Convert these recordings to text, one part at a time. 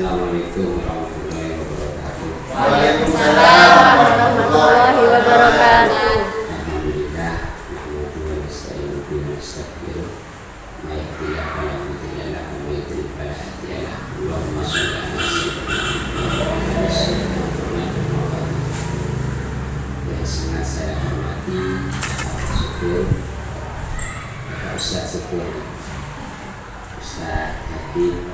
Assalamualaikum warahmatullahi wabarakatuh. Waalaikumsalam warahmatullahi wabarakatuh. Alhamdulillah, nahmaduhu wa nasta'inuhu wa nastaghfiruh. May yahdihillahu fala mudilla lahu wa may yudlil fala hadiya lahu. Allahumma shalli ala sayyidina Muhammad. Yang sangat saya hormati Bapak Syukur, Bapak Ustaz Syukur, Ustaz Habib,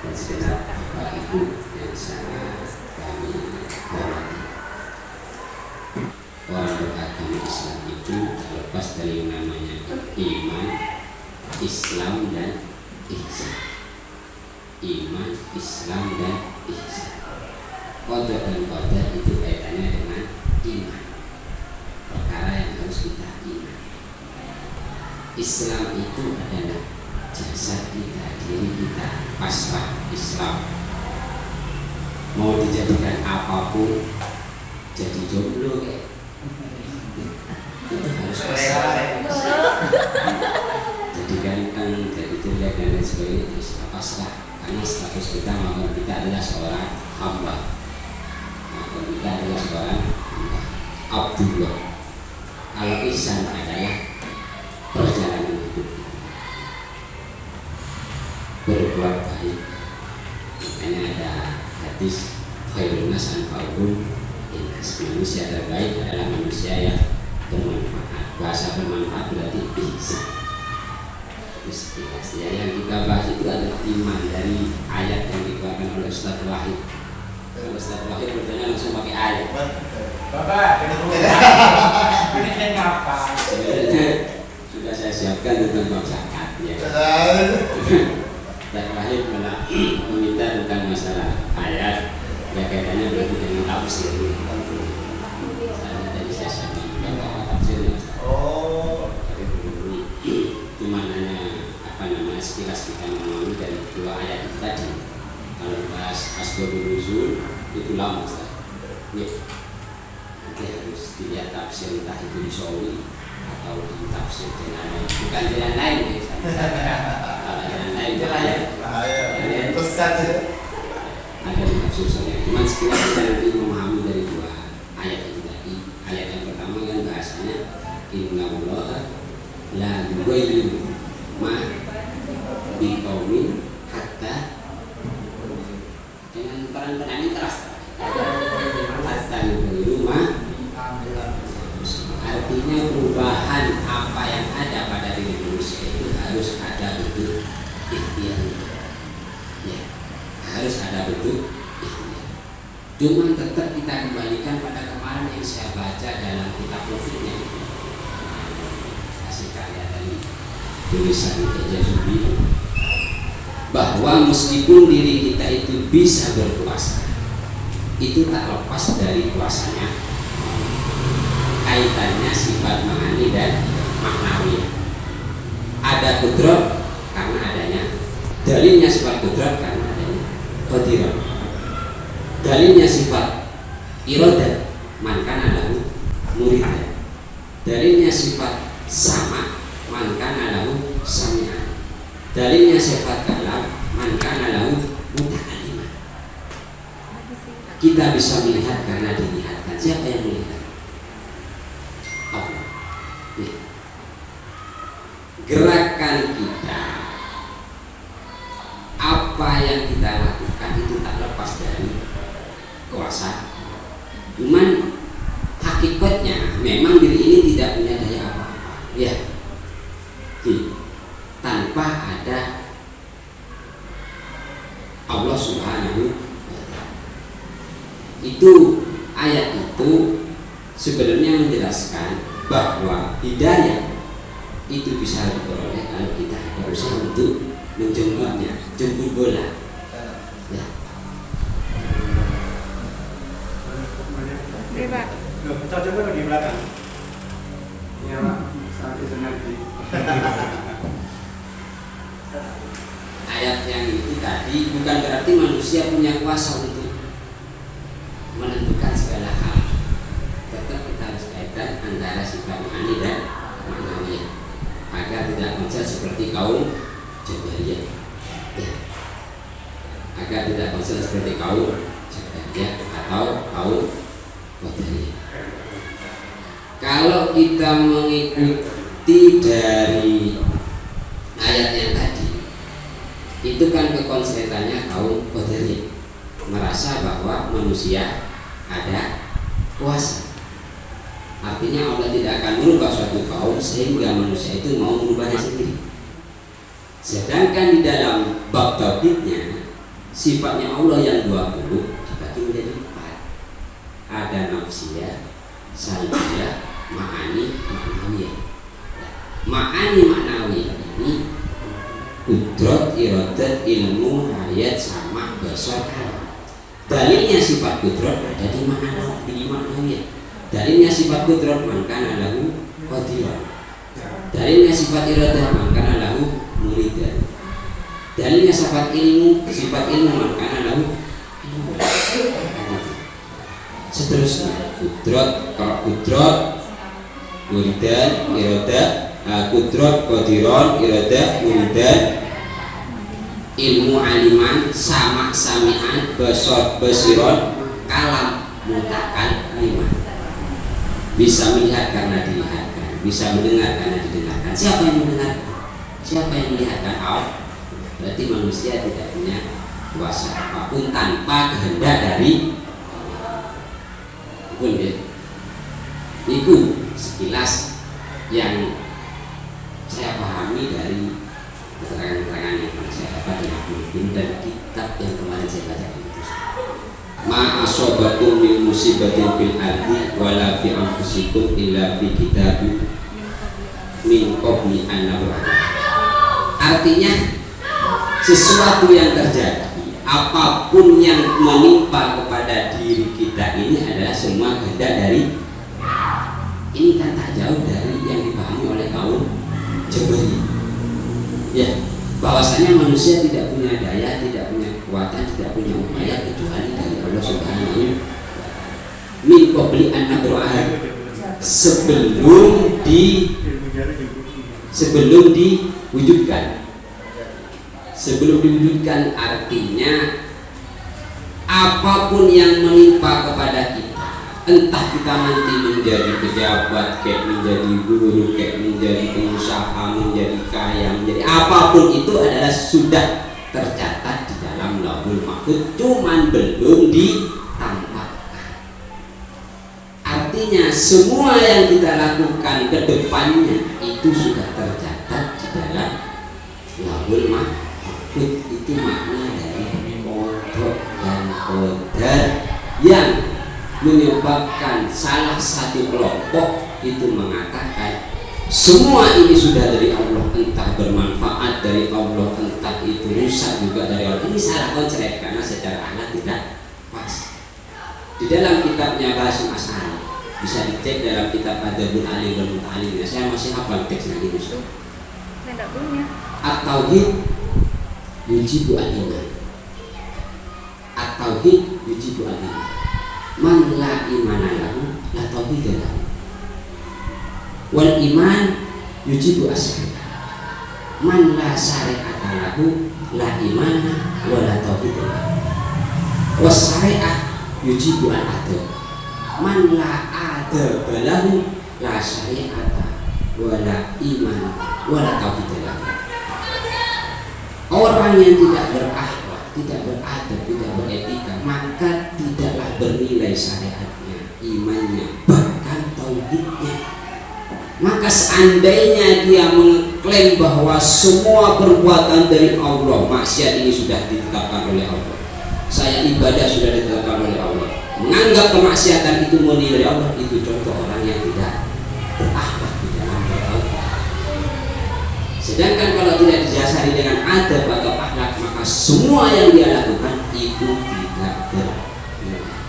dan segenap Bapak Ibu yang sangat kami hormati. Orang beragama Islam itu terlepas dari yang namanya iman, Islam dan ihsan. Iman, Islam dan ihsan. Qadar dan qadar itu kaitannya dengan iman. Perkara yang harus kita iman. Islam itu adalah jasad kita, diri kita, pasrah Islam. Mau dijadikan apapun, jadi jomblo kayak itu harus pasrah. Jadi ganteng, jadi jelek dan lain sebagainya itu pasrah. Karena status kita maka kita adalah seorang hamba. Maka kita adalah seorang hamba Abdullah. Kalau ihsan adalah perjalanan hidup, berbuat baik. Makanya ada hadis khairun nas anfa'uhum linnas. Manusia terbaik adalah manusia yang bermanfaat. Bahasa bermanfaat berarti ihsan. Ya, yang kita bahas itu adalah iman dari ayat yang dikeluarkan oleh Ustaz Wahid. Kalau Ustaz Wahid bertanya langsung pakai ayat. Bapak, ini ngapa? Sebenarnya sudah saya siapkan tentang bab zakat ya. Ustaz Wahid meminta tentang masalah ayat ya, kaitannya berarti dengan tafsir. Tadi saya siapkan juga bahwa tafsirnya. Tapi belum cuma hanya sekilas kita memahami dari dua ayat itu tadi. Kalau bahas asbabun nuzul itu lama Ustaz. Ya. Nanti harus dilihat tafsir, entah itu di Sawi atau di tafsir jalan lain. Bukan jalan lain ya Ustaz. Kalau jalan lain ada di tafsir Sawi. Cuma sekilas kita nanti memahami dari dua ayat itu tadi. Ayat yang pertama kan bahasanya innallaha la yughayyiru ma biqaumin hatta, dengan peran-peran ini keras hatta yughayyiru ma, artinya perubahan apa yang ada pada diri manusia itu harus ada bentuk ikhtiar ya, harus ada bentuk ikhtiar. Cuma tetap kita kembalikan pada kemarin yang saya baca dalam kitab Profitnya, kasih karya tadi tulisan Al-Jazuli, bahwa meskipun diri kita itu bisa berkuasa, itu tak lepas dari kuasanya kaitannya sifat ma'ani dan maknawi. Ada kudrat karena adanya, dalilnya sifat kudrat karena adanya qadirah. Dalilnya sifat iradah, man kana lahu muridan. Dalilnya sifat sama, man kana lahu sami'an. Dalilnya sifat kalam, man kana lahu muta'alliman. Kita bisa melihat karena dilihatkan. Siapa yang melihat? Allah. Ya. Gerakan kita, apa yang kita lakukan itu tak lepas dari kuasa. Cuman hakikatnya memang diri ini tidak punya daya apa-apa. Ya. Tanpa ada Allah Subhanahu wa ta'ala. Itu ayat itu sebenarnya menjelaskan bahwa hidayah itu bisa diperoleh kalau kita ada usaha untuk menjemputnya, jemput bola. Ya. Oke, Pak. Coba di belakang. Iya, Pak. Saat itu nanti. Ayat yang itu tadi bukan berarti manusia punya kuasa untuk menentukan segala hal. Tetap kita harus kaitkan antara sifat ma'ani dan maknawiyah agar tidak menjadi seperti kaum Jabariyah. Ya. Agar agar tidak konsisten seperti kaum Jabariyah atau kaum Qadariyah. Kalau kita mengikuti dari ayat yang tadi, itu kan kekonsistenannya kaum Qadariyah merasa bahwa manusia ada kuasa. Artinya Allah tidak akan merubah suatu kaum sehingga manusia itu mau merubahnya sendiri. Sedangkan di dalam bab tauhidnya sifatnya Allah yang 20 dibagi menjadi 4. Ada nafsiyah, salbiyah, ma'ani, ma'nawiyah. Ma'ani ma'nawiyah ini kudrat, iradat, ilmu, hayat, sama, basar, alam. Dalilnya sifat kudrat ada di ma'nawiyah. Dalilnya sifat kudrat mangkana lahu qadiran. Dalilnya sifat iradah mangkana lahu muridan. Dalilnya sifat ilmu mangkana lahu ilmu. Seterusnya kudrat, kalau kudrat muridan, iradah, kudrat qadiran, iradah, muridan, ilmu aliman, sama sami'an, basar basiron, kalam mutakal liman. Bisa melihat karena dilihatkan, bisa mendengar karena didengarkan. Siapa yang mendengarkan? Siapa yang melihatkan? Allah. Berarti manusia tidak punya kuasa apapun tanpa kehendak dari pun ya. Itu sekilas yang saya pahami dari keterangan-keterangan yang pernah saya dapat dari Al-Qur'an dan kitab yang kemarin saya baca itu. Ma asobakum min musibatin fil ardi wala fi anfusikum illa fi kitabin min qabli an nabraha. Artinya sesuatu yang terjadi, apapun yang menimpa kepada diri kita ini adalah semua kehendak dari. Ini kan tak jauh dari yang dipahami oleh kaum Jabariyah. Ya, bahwasanya manusia tidak punya daya, tidak punya kekuatan, tidak punya upaya kecuali dari Allah Subhanahu wa taala. Min qabli an nabraha, sebelum diwujudkan. Sebelum diwujudkan artinya apapun yang menimpa kepada kita, entah kita nanti menjadi pejabat, kayak menjadi guru, kayak menjadi pengusaha, menjadi kaya, menjadi apapun itu adalah sudah tercatat di dalam Lauhul Mahfuz, cuman belum ditampakkan. Artinya semua yang kita lakukan ke depannya itu sudah tercatat di dalam Lauhul Mahfuz. Itu makna dari qada dan qadar yang menyebabkan salah satu kelompok itu mengatakan semua ini sudah dari Allah, entah bermanfaat dari Allah, entah itu rusak juga dari Allah. Ini salah konsep karena secara akhlak tidak pas. Di dalam kitabnya Basim As'ari bisa dicek dalam kitab Adabul Alim dan Muta'alim. Saya masih hafal teksnya ini. Tidak punya. At-tauhid yujibu al-iman. At-tauhid yujibu al-iman. Man la imana lahu la tauhid lahu. Wal iman yujibu as-syari'ah. Man la syari'ata lahu la imana wa la tauhid lahu. Was syari'ah yujibu al-adab. Man la adab lahu la syari'ata wa la iman wa la tauhid lahu. Orang yang tidak berakhlak, tidak beradab, tidak beretika, maka tidaklah bernilai syariatnya, imannya, bahkan tauhidnya. Maka seandainya dia mengklaim bahwa semua perbuatan dari Allah, maksiat ini sudah ditetapkan oleh Allah, saya ibadah sudah ditetapkan oleh Allah, menganggap kemaksiatan itu murni dari Allah, itu contoh orang yang tidak berakhlak di dalam bertauhid. Sedangkan kalau tidak didasari dengan adab atau akhlak, maka semua yang dia lakukan itu tidak bernilai.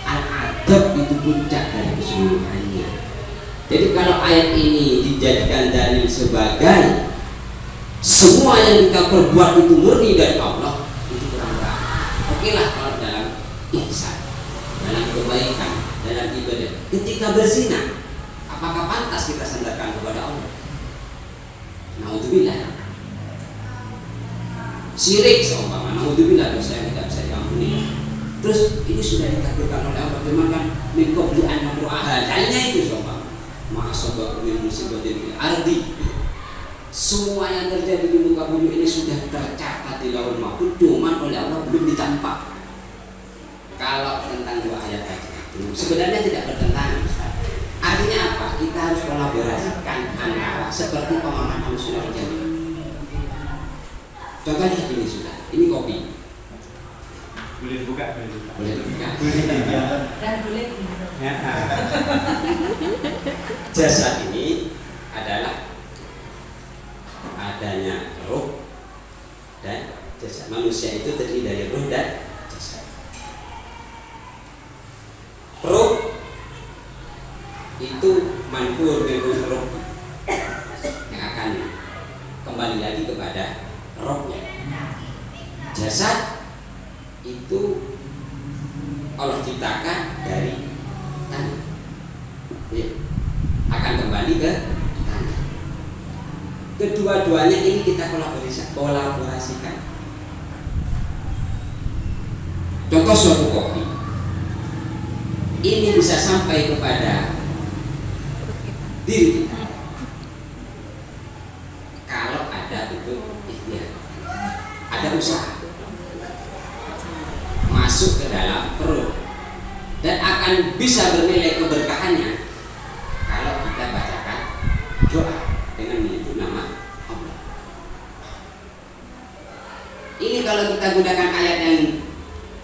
Al-adab itu puncak dari keseluruhannya. Jadi kalau ayat ini dijadikan dalil sebagai semua yang kita perbuat itu murni dari Allah, itu kurang berakal. Oke lah kalau dalam ihsan, dalam kebaikan, dalam ibadah. Ketika berzina, apakah pantas kita sandarkan kepada Allah? Naudzubillah. Syirik seumpama naudzubillah dosa yang tidak bisa diampuni. Terus ini sudah ditakdirkan oleh Allah, cuman kan min qabli an namru'aha. Kayaknya itu sobat. Ma'asabah min musibatin fil ardi. Semua yang terjadi di muka bumi ini sudah tercatat di lauhul mahfuz, cuman oleh Allah belum ditampak. Kalau tentang dua ayat tadi itu sebenarnya tidak bertentangan. Artinya apa? Kita harus kolaborasikan antara seperti pemahaman Ahlussunnah wal Jamaah. Contohnya gini sudah, ini kopi. Boleh dibuka, boleh dibuka. Boleh dibuka. Dan boleh diminum. Ya. Jasad ini adalah adanya roh dan jasad. Manusia itu terdiri dari roh dan jasad. Roh itu manfur dengan roh yang akan kembali lagi kepada rohnya. Jasad itu Allah ciptakan dari tanah, ya, akan kembali ke tanah. Kedua-duanya ini kita kolaborasikan. Contoh suatu kopi ini bisa sampai kepada diri kita kalau ada itu ikhtiar, ada usaha masuk ke dalam perut, dan akan bisa bernilai keberkahannya kalau kita bacakan doa dengan menyebut nama Allah. Ini kalau kita gunakan ayat yang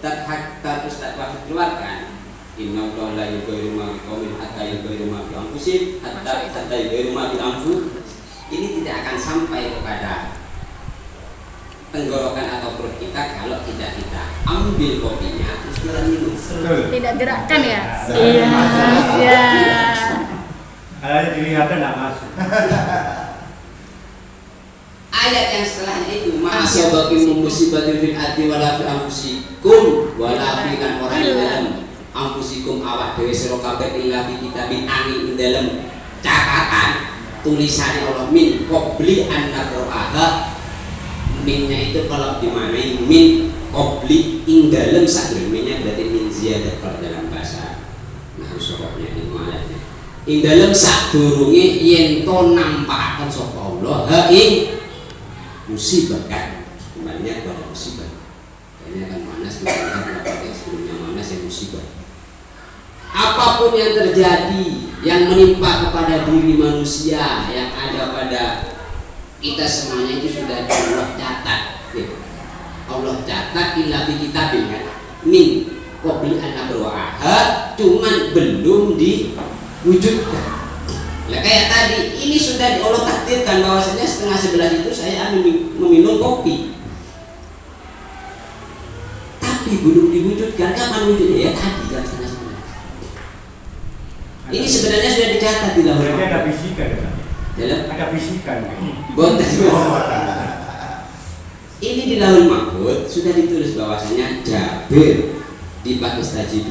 Ustaz Wahid keluarkan, inna Allah la yughayyiru ma biqaumin hatta yughayyiru ma bi anfusihim hatta yughayyiru ma bi anfusihim. Ini tidak akan sampai kepada tenggorokan atau perut kita kalau tidak kita ambil kopinya terus kita minum. Tidak gerakkan ya? Iya. Iya. Kalau dilihatnya tidak masuk. Ayat yang setelahnya itu ma'asabakum musibatin fil ardi wala fi anfusikum wala fi kan orang di dalam anfusikum awak dhewe sira kabeh illa fi kitabin angin dalam catatan tulisannya Allah min qabli an naqra'aha. Minnya itu kalau dimanai min qabli ing dalam sadurunge berarti min ziyadah kalau dalam bahasa nahwu sorofnya ilmu alatnya ing dalam sadurunge yen to nampakaken sapa Allah ha ing musibah kan kembalinya kepada musibah. Kayaknya kan manas sebelumnya manas yang musibah. Apapun yang terjadi yang menimpa kepada diri manusia yang ada pada kita semuanya itu sudah Allah catat. Allah catat illa fi kitabin kan. Min qabli an nabru'aha, cuman belum diwujudkan. Nah, kayak tadi ini sudah Allah takdirkan bahwasanya 10:30 itu saya meminum kopi. Tapi belum diwujudkan. Kapan wujudnya? Ya tadi jam 10:30. Ini sebenarnya sudah dicatat di dalam. Berarti ada bisikan ya? Ada bisikan. Ini di lauhul mahfuz sudah ditulis bahwasanya Jabir di Pakistan 2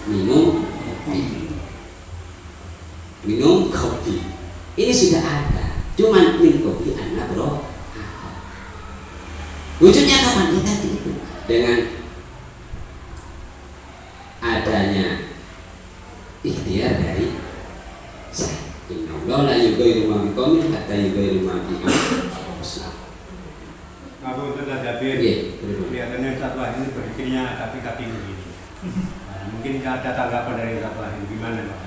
minum kopi. Ini sudah ada, cuman minum kopi anak bro. Wujudnya kapan? Ya tadi itu dengan adanya ikhtiar dari saya. Inna Allah la yughayyiru ma biqaumin hatta yughayyiru ma bi anfusihim. Aku itu Jabir. Kelihatannya Ustaz ini berpikirnya kaki-kaki begini. Nah, mungkin ada tanggapan dari Ustaz ini gimana Pak?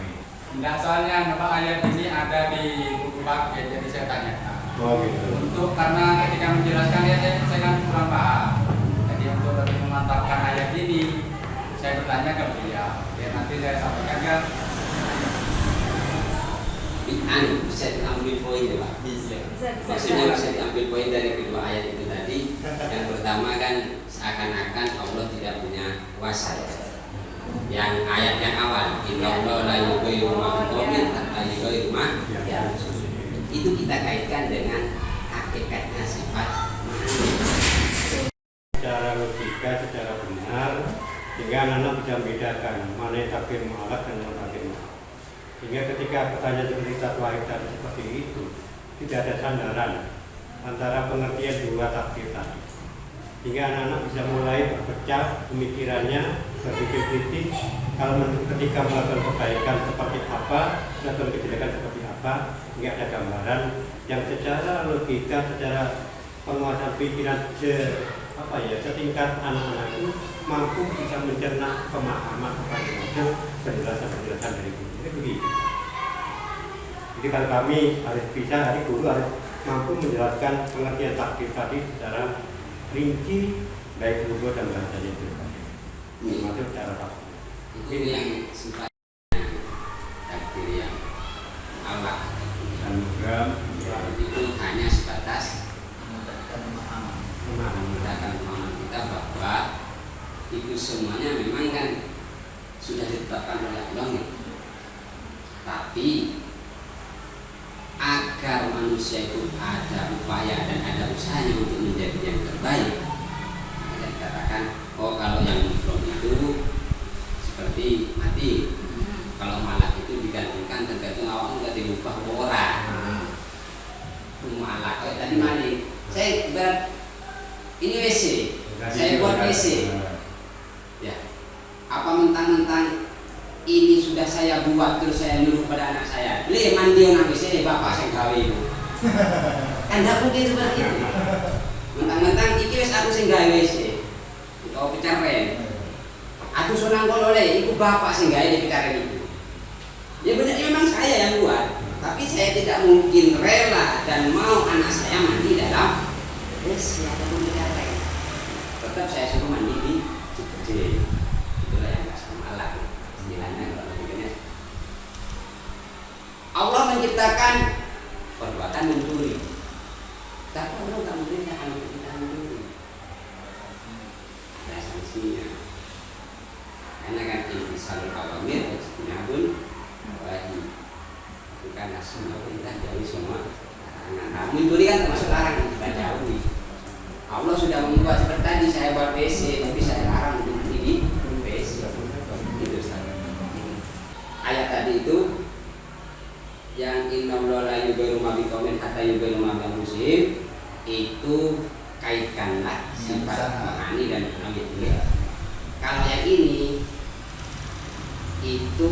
Enggak, soalnya Bapak ayat ini ada di buku paket, jadi saya tanyakan. Oh gitu. Untuk karena ketika menjelaskan ya saya kan kurang paham. Jadi untuk lebih memantapkan ayat ini, saya bertanya ke beliau. Ya nanti saya sampaikan kan. Bisa diambil poin ya Pak. Maksudnya bisa diambil poin dari kedua ayat itu tadi. Yang pertama kan seakan-akan Allah tidak punya kuasa. Yang ayat yang awal inna Allah la yughayyiru ma biqaumin hatta yughayyiru ma itu kita kaitkan dengan hakikatnya sifat Secara logika, secara benar, sehingga anak bisa membedakan mana yang takdir mu'alaf dan non takdir mu'alaf. Sehingga ketika pertanyaan seperti Ustaz Wahid tadi seperti itu, tidak ada sandaran antara pengertian dua takdir tadi. hingga anak-anak bisa mulai berpecah pemikirannya, berpikir kritis. Kalau ketika melakukan kebaikan seperti apa, melakukan kejelekan seperti apa, hingga ada gambaran yang secara logika, secara penguasaan pikiran setingkat anak-anak itu mampu bisa mencerna pemahaman apa yang muncul, penjelasan dari guru. Jadi begitu. Jadi kalau kami harus bisa, hari guru harus mampu menjelaskan pengertian takdir tadi secara rinci, baik logo dan bahasanya itu tadi. Termasuk cara takdir. Itu yang sifatnya takdir yang Allah Anugerah itu hanya sebatas pemahaman. pemahaman kita bahwa itu semuanya memang kan sudah ditetapkan oleh Allah ya. Tapi agar manusia itu ada upaya dan ada usahanya untuk menjadi yang terbaik, maka dikatakan kalau yang mufrad itu seperti mati, kalau malak itu digantikan tergantung awak nggak diubah orang. Malak kayak tadi mandi, saya berat ini WC, saya buat WC, ya apa mentang-mentang ini sudah saya buat terus saya nyuruh pada anak saya, beli mandi orang WC, bapak saya gawe itu. Kan tidak mungkin seperti itu. Mentang-mentang iki wis aku sing gawe WC, kau pecaren. Aku senang oleh ibu bapak sing gawe di pecaren itu. Ya benar memang saya yang buat, tapi saya tidak mungkin rela dan mau anak saya mandi dalam WC ataupun pecaren. Tetap saya suruh mandi di kecil. Itulah yang nggak sama Allah. Allah menciptakan perbuatan mencuri, tapi Allah tak memerintahkan untuk kita mencuri. Ada sanksinya. Karena kan intisal awamir ijtinabun nawahi. Itu kan semua perintah jauhi semua larangan. Nah, mencuri kan termasuk larangan, kita jauhi. Allah sudah membuat seperti tadi, saya buat WC, tapi saya larang untuk mandi di WC. Itu saja. Ayat tadi itu yang innallaha la yughayyiru ma biqaumin hatta yughayyiru ma bi anfusihim, itu kaitkanlah sifat ma'ani dan amil. Kalau yang ini itu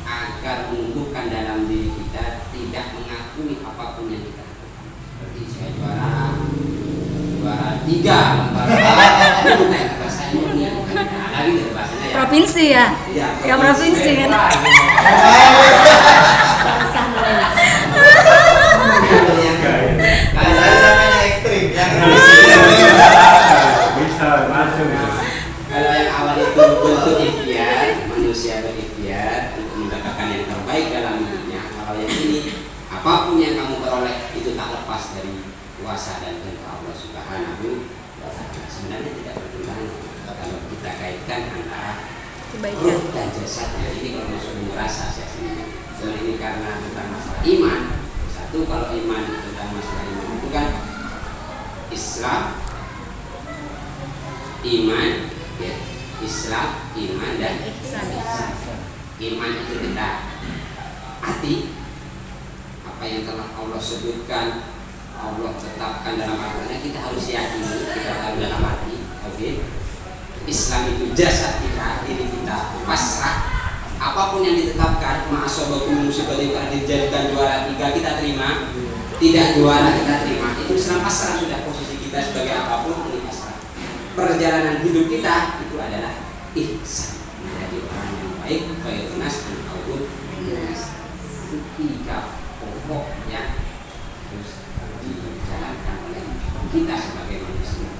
agar menumbuhkan dalam diri kita tidak mengakui apapun yang kita lakukan. Seperti saya juara 3 bahasa Indonesia lagi dari bahasanya ya. Provinsi ya? Ya provinsi kan. Kalau saya sampai ekstrim yang Bisa masuk. Kalau yang awal itu bentuk ikhtiar, manusia berikhtiar untuk mendapatkan yang terbaik dalam hidupnya. Kalau yang ini, apapun yang kamu peroleh itu tak lepas dari kuasa dan kehendak Allah Subhanahu wa Ta'ala. Sebenarnya tidak bertentangan kalau kita kaitkan antara ruh dan jasadnya. Ini kalau masuk merasa saya sendiri. Soal ini karena tentang masalah iman. Satu, kalau iman tentang masalah iman itu kan Islam, iman, ya, Islam, iman dan ihsan. Iman itu kita hati, apa yang telah Allah sebutkan, Allah tetapkan dalam Al-Quran, kita harus yakini, kita harus dalam hati. Oke. Islam itu jasad kita, diri kita, pasrah. Apapun yang ditetapkan, ma'asobakum musibah dijadikan juara 3 kita terima, tidak juara kita terima. Itu Islam pasrah, sudah posisi kita sebagai apapun ini pasrah. Perjalanan hidup kita itu adalah ihsan, menjadi orang yang baik, khairun nas dan audud nas. Itu 3 pokok yang harus dijalankan oleh kita sebagai manusia.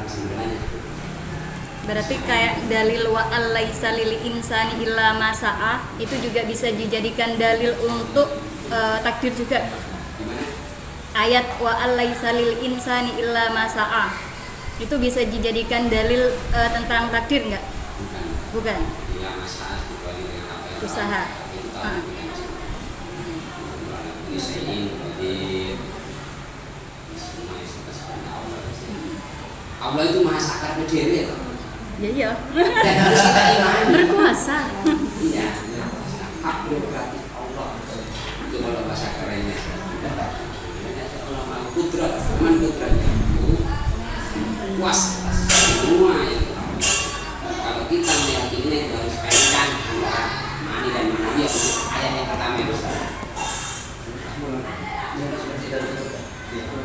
Sebenarnya Berarti kayak dalil wa allaisa lil insani illa ma sa'a itu juga bisa dijadikan dalil untuk takdir juga. gimana? Ayat wa allaisa lil insani illa ma sa'a itu bisa dijadikan dalil tentang takdir enggak? Bukan. Bukan. Bila masalah kecuali dengan apa yang Usaha. itu tahu ini saya ingin di semua sebenarnya Allah itu maha sakar berdiri ya. Ya iya. Dan harus kita imani. Berkuasa. Iya. Hak prerogatif Allah. Itu kalau bahasa kerennya. Allah maha kudrat, man kudratnya.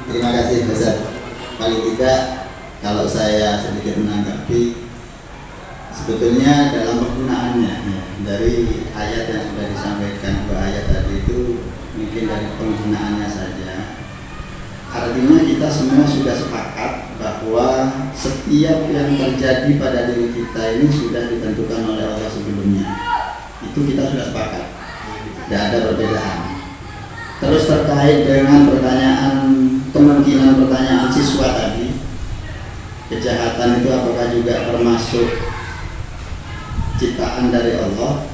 Terima kasih Ustaz. Paling tidak kalau saya sedikit menanggapi, sebetulnya dalam penggunaannya ya, dari ayat yang sudah disampaikan, dua ayat tadi itu mungkin dari penggunaannya saja. Artinya kita semua sudah sepakat bahwa setiap yang terjadi pada diri kita ini sudah ditentukan oleh Allah sebelumnya. Itu kita sudah sepakat, tidak ada perbedaan. Terus terkait dengan kemungkinan pertanyaan siswa tadi, kejahatan itu apakah juga termasuk ciptaan dari Allah?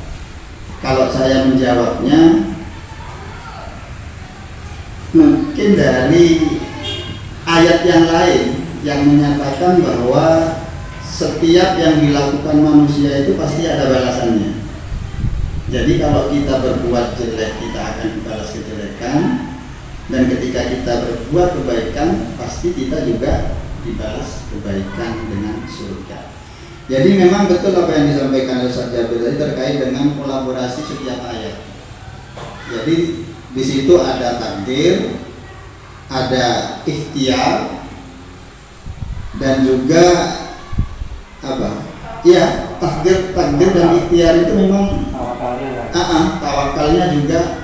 Kalau saya menjawabnya, mungkin dari ayat yang lain yang menyatakan bahwa setiap yang dilakukan manusia itu pasti ada balasannya. Jadi kalau kita berbuat jelek, kita akan dibalas kejelekan, dan ketika kita berbuat kebaikan, pasti kita juga dibalas kebaikan dengan surga. Jadi memang betul apa yang disampaikan oleh Ustaz Jabir tadi terkait dengan kolaborasi setiap ayat. Jadi di situ ada takdir, ada ikhtiar, dan juga apa? Ya, takdir dan ikhtiar itu memang tawakalnya juga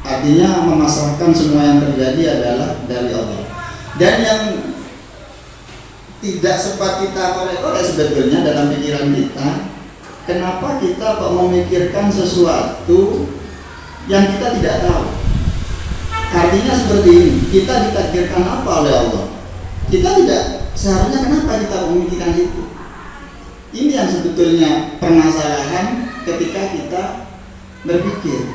artinya memasrahkan semua yang terjadi adalah dari Allah. Dan yang tidak sempat kita korek-korek sebetulnya dalam pikiran kita, kenapa kita kok memikirkan sesuatu yang kita tidak tahu. Artinya seperti ini, kita ditakdirkan apa oleh Allah, kita tidak seharusnya, kenapa kita memikirkan itu. Ini yang sebetulnya permasalahan ketika kita berpikir.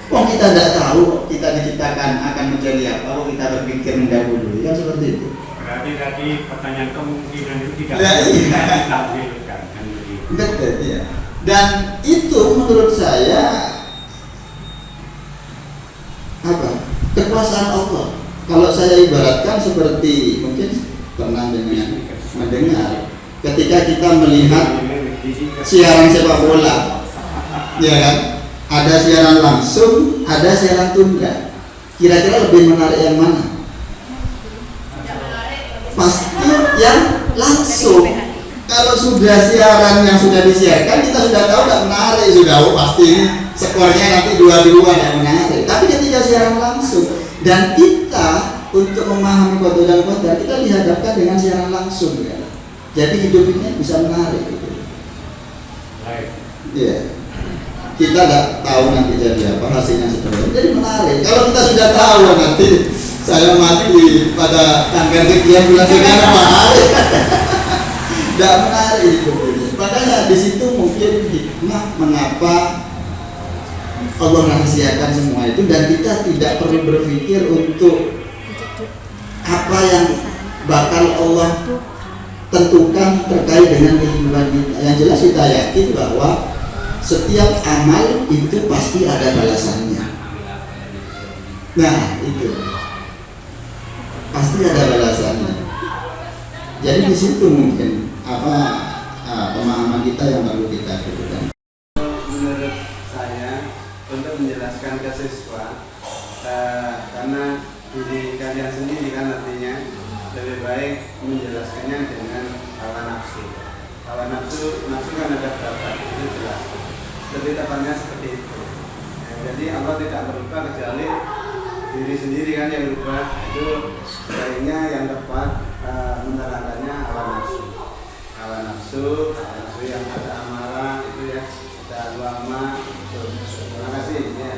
Kita tidak tahu kita diciptakan akan menjadi apa, kita berpikir mendahului, kan seperti itu. Berarti tadi pertanyaan kemungkinan itu tidak ditampilkan, kan begitu. Betul ya. Dan itu menurut saya apa? Kekuasaan Allah. Kalau saya ibaratkan seperti, mungkin pernah mendengar ketika kita melihat siaran sepak bola, ya kan? Ada siaran langsung, ada siaran tunda. Kira-kira lebih menarik yang mana? Pasti yang langsung. Kalau sudah siaran yang sudah disiarkan, kita sudah tahu tidak menarik, sudah pasti ini skornya nanti 2-2 tidak menarik. Tapi ketika siaran langsung dan kita untuk memahami qada dan qadar, kita dihadapkan dengan siaran langsung, ya. Jadi hidup ini bisa menarik, gitu. Iya. Kita tidak tahu nanti jadi apa, hasilnya seperti apa. Jadi menarik. Kalau kita sudah tahu nanti saya mati pada tanggal sekian bulan sekian, menarik. Tidak menarik hidup ini. Makanya di situ mungkin hikmah mengapa Allah rahasiakan semua itu, dan kita tidak perlu berpikir untuk apa yang bakal Allah tentukan terkait dengan kehidupan kita. Yang jelas kita yakin bahwa setiap amal itu pasti ada balasannya. Nah, itu pasti ada balasannya. Jadi di situ mungkin pemahaman kita yang perlu kita lakukan. Menurut saya, untuk menjelaskan ke siswa, karena diri kalian sendiri kan artinya lebih baik menjelaskannya dengan hawa nafsu. Hawa nafsu kan ada berapa, itu jelas. Lebih tepatnya seperti itu. Jadi Allah tidak berubah kecuali diri sendiri kan yang berubah. Itu baiknya yang tepat menerangkannya hawa nafsu. Hawa nafsu yang ada amalan itu ya, ada ulama. Terima kasih ya.